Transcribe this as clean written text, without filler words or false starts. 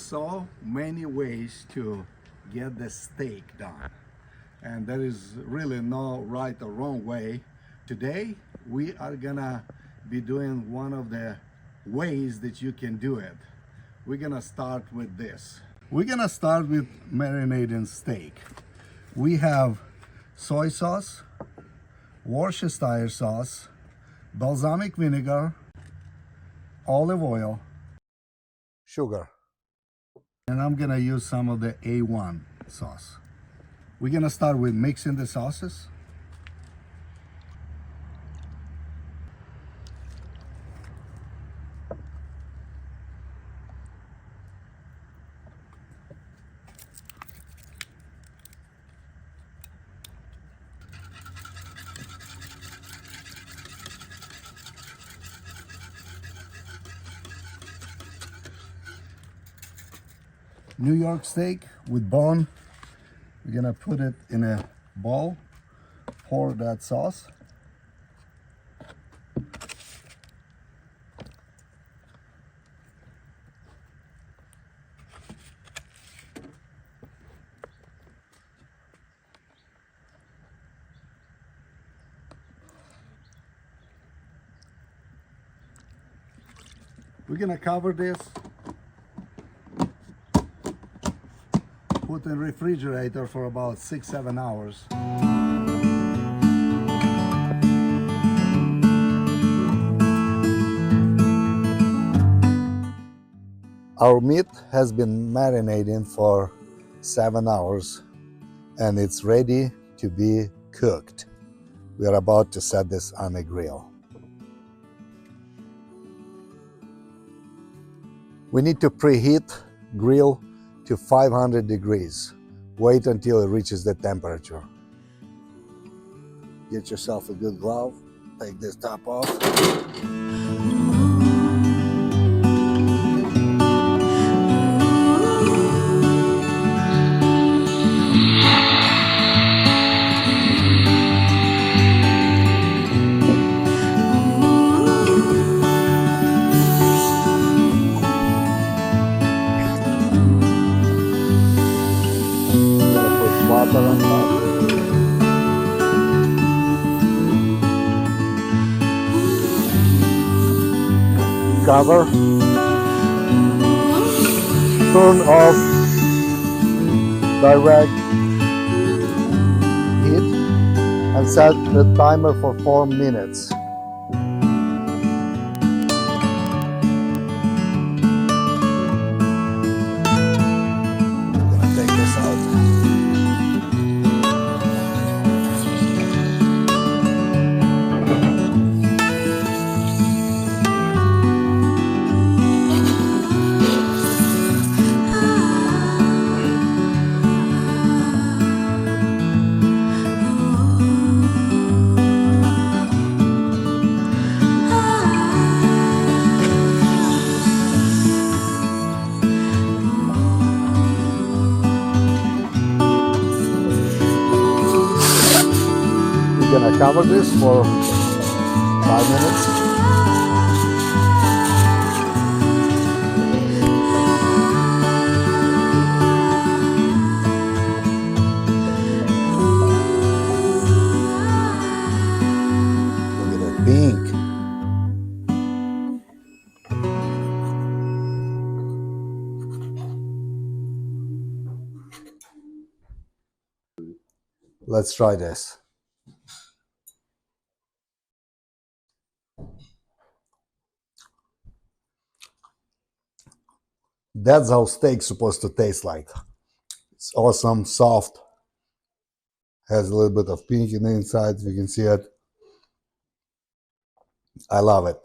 so many ways to get the steak done, and there is really no right or wrong way. Today we are gonna be doing one of the ways that you can do it. We're gonna start with this. We're gonna start with marinating steak. We have soy sauce, Worcestershire sauce, balsamic vinegar, olive oil, sugar, and I'm gonna use some of the A1 sauce. We're gonna start with mixing the sauces. New York steak with bone. We're gonna put it in a bowl, pour that sauce. We're gonna cover this, put in the refrigerator for about 6-7 hours. Our meat has been marinating for 7 hours and it's ready to be cooked. We are about to set this on a grill. We need to preheat grill to 500 degrees. Wait until it reaches the temperature. Get yourself a good glove. Take this top off. Water on top. Cover. Turn off direct heat and set the timer for 4 minutes. I'm gonna take this out. We're gonna cover this for 5 minutes. Look at that pink. Let's try this. That's how steak's supposed to taste like. It's awesome, soft, has a little bit of pink in the inside, you can see it. I love it.